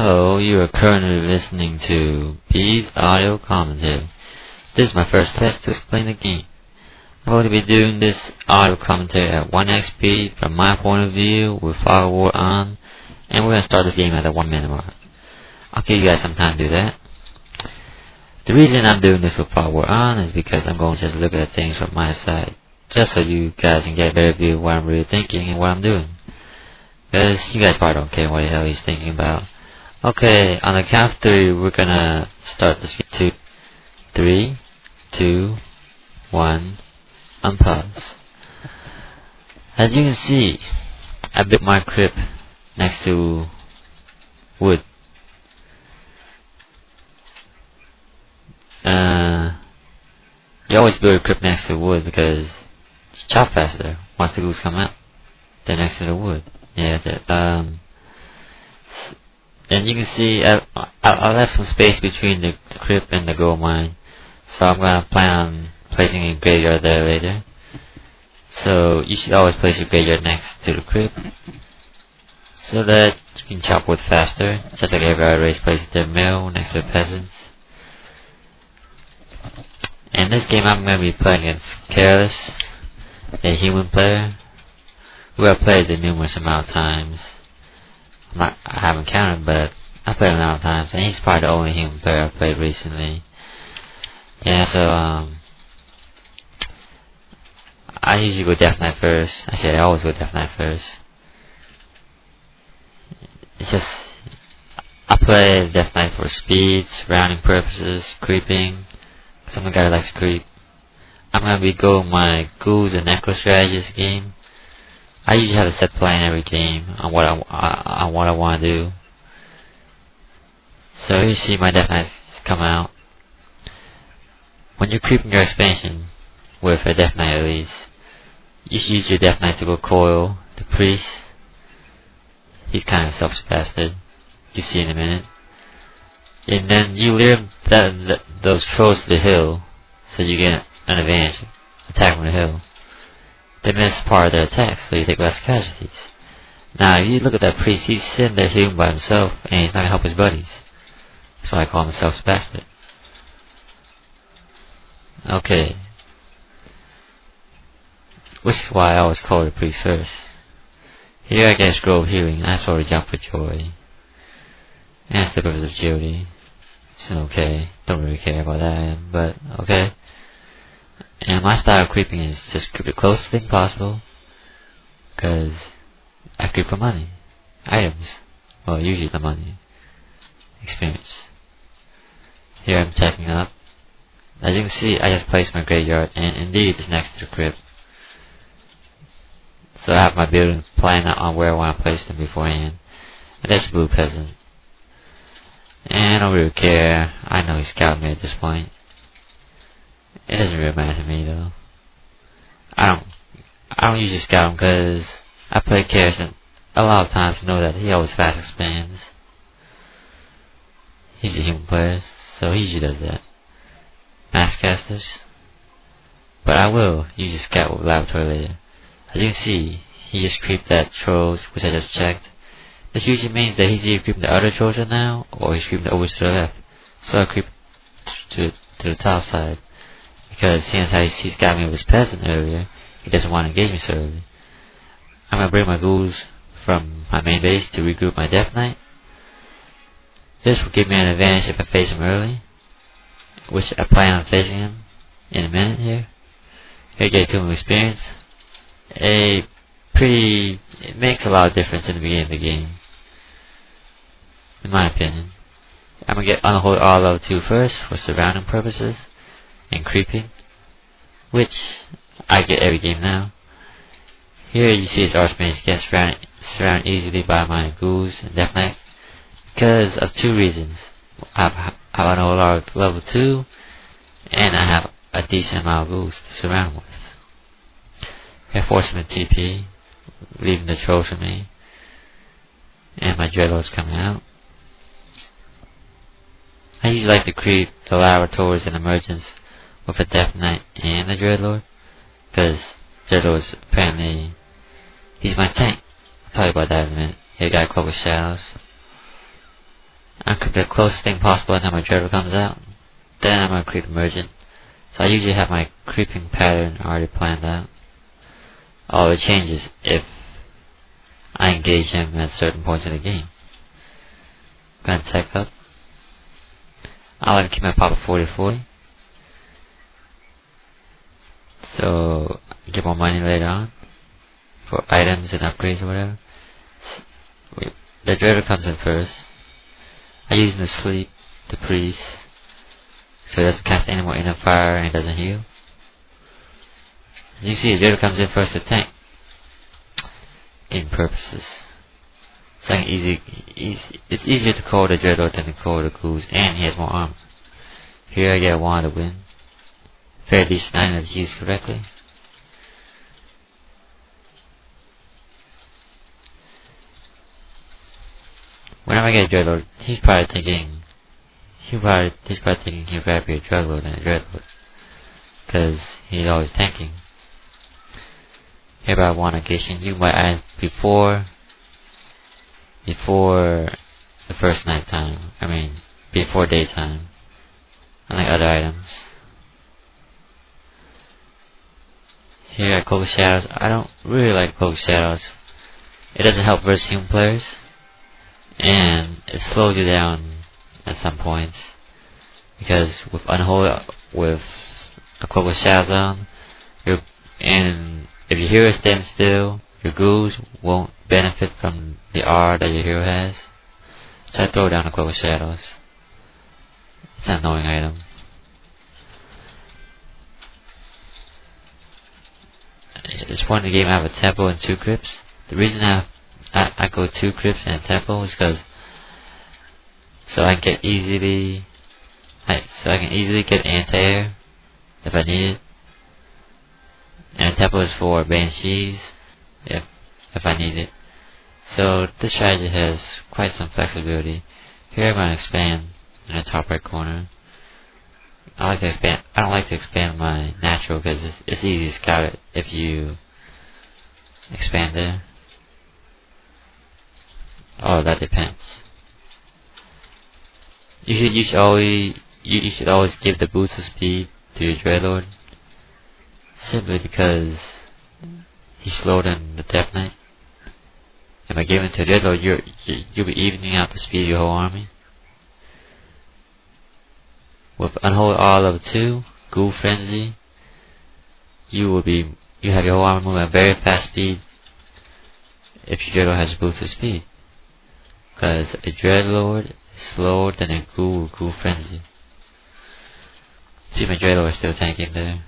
Hello, you are currently listening to B's audio commentary. This is my first test to explain the game. I'm going to be doing this audio commentary at 1x speed from my point of view with fog war on, and we're going to start this game at the 1 minute mark. I'll give you guys some time to do that. The reason I'm doing this with fog war on is because I'm going to just look at things from my side, just so you guys can get a better view of what I'm really thinking and what I'm doing. Because you guys probably don't care what the hell he's thinking about. Okay, on the count of 3, we're gonna start this game. 2, 3, 2, 1, unpause. As you can see, I built my crib next to wood. You always build a crib next to wood because you chop faster once the ghoos come out. They're next to the wood. Yeah, and you can see I left some space between the crib and the gold mine, so I'm gonna plan on placing a graveyard there later. So you should always place your graveyard next to the crib, so that you can chop wood faster, just like every other race places their mill next to the peasants. In this game I'm gonna be playing against Careless, a human player, who I've played a numerous amount of times. I haven't counted, but I played him a lot of times, and he's probably the only human player I've played recently. Yeah, so I usually go Death Knight first. Actually, I always go Death Knight first. It's just I play Death Knight for speed, surrounding purposes, creeping. Some guy who likes to creep. I'm gonna be going my Ghoos and Necro strategy this game. I usually have a set plan every game on what I want to do. So here you see my Death Knights come out. When you're creeping your expansion with a Death Knight at least, you should use your Death Knight to go coil the priest. He's kind of a selfish bastard. You see in a minute. And then you lure those trolls to the hill, so you get an advantage attack from the hill. They miss part of their attacks, so you take less casualties. Now, if you look at that priest, he's sitting there healing by himself, and he's not gonna help his buddies. That's why I call him a selfish bastard. Okay. Which is why I always call the priest first. Here I get a scroll of healing, I sort of jump for joy. And I slip over this Jody. It's okay, don't really care about that, but okay. And my style of creeping is just creep the closest thing possible, because I creep for money, items, well usually the money, experience. Here I'm checking up. As you can see, I just placed my graveyard, and indeed it's next to the crib. So I have my building planned out on where I want to place them beforehand. And there's a blue peasant. And I don't really care, I know he's scouting me at this point. It doesn't really matter to me though. I don't usually scout him because I play Karis, and a lot of times know that he always fast expands. He's a human player, so he usually does that. Mass casters. But I will usually scout with laboratory later. As you can see, he just creeped at trolls, which I just checked. This usually means that he's either creeping the other trolls right now, or he's creeping over to the left. So I creep to the top side. Because seeing as how he's got me with his peasant earlier, he doesn't want to engage me so early. I'm gonna bring my ghouls from my main base to regroup my Death Knight. This will give me an advantage if I face him early, which I plan on facing him in a minute here. Here you get 2 more experience. It makes a lot of difference in the beginning of the game, in my opinion. I'm gonna get Unholy Alot 2 first for surrounding purposes and creeping, which I get every game now. Here you see his Archmage gets surrounded easily by my Ghoos and Death Knight because of 2 reasons. I have an Alot level 2, and I have a decent amount of Ghoos to surround with. I force him to TP, leaving the trolls for me, and my Dreadlord's coming out. I usually like to creep the laboratories and emergence with a Death Knight and a Dreadlord, because Dreadlord's apparently, he's my tank. I'll tell you about that in a minute. Here, got a Cloak of Shadows. I creep the closest thing possible until my Dreadlord comes out. Then I'm gonna creep Emergent. So I usually have my creeping pattern already planned out. All it changes if I engage him at certain points in the game. Gonna tech up. I like to keep my pop at 40-40. So get more money later on for items and upgrades or whatever. The Dreader comes in first. I use him to sleep, the priest, so he doesn't cast any more inner fire and he doesn't heal. You see, the Dreader comes in first to tank. Game purposes. So I can it's easier to call the Dreadlord than to call the Ghoos, and he has more armor. Here I get a wand to win. Fair decent item if used correctly. Whenever I get a Dreadlord, he's probably thinking he'll rather be a Dreadlord than a Dreadlord, because he's always tanking. Here I want to get you my items before the first nighttime. Before daytime. Unlike other items. Here I Cloak Shadows. I don't really like Cloak Shadows. It doesn't help versus human players, and it slows you down at some points, because with with a Cloak of Shadows on, and if your hero stands still, your ghouls won't benefit from the R that your hero has. So I throw down a Cloak of Shadows. It's an annoying item. At this point in the game I have a tempo and 2 crypts. The reason I go 2 crypts and a tempo is because so I can easily get anti-air if I need it. And a tempo is for banshees if I need it. So this strategy has quite some flexibility. Here I'm going to expand in the top right corner. I don't like to expand my natural because it's easy to scout it if you expand there. Oh, that depends. You should always give the boots of speed to your Dreadlord, simply because he's slower than the Death Knight. And by giving it to a Dreadlord, you'll be evening out the speed of your whole army. With Unholy R level 2, Ghoul Frenzy, you have your whole army moving at very fast speed if your Dreadlord has boost of speed. Because a Dreadlord is slower than a Ghoul with Ghoul Frenzy. See, my Dreadlord is still tanking there.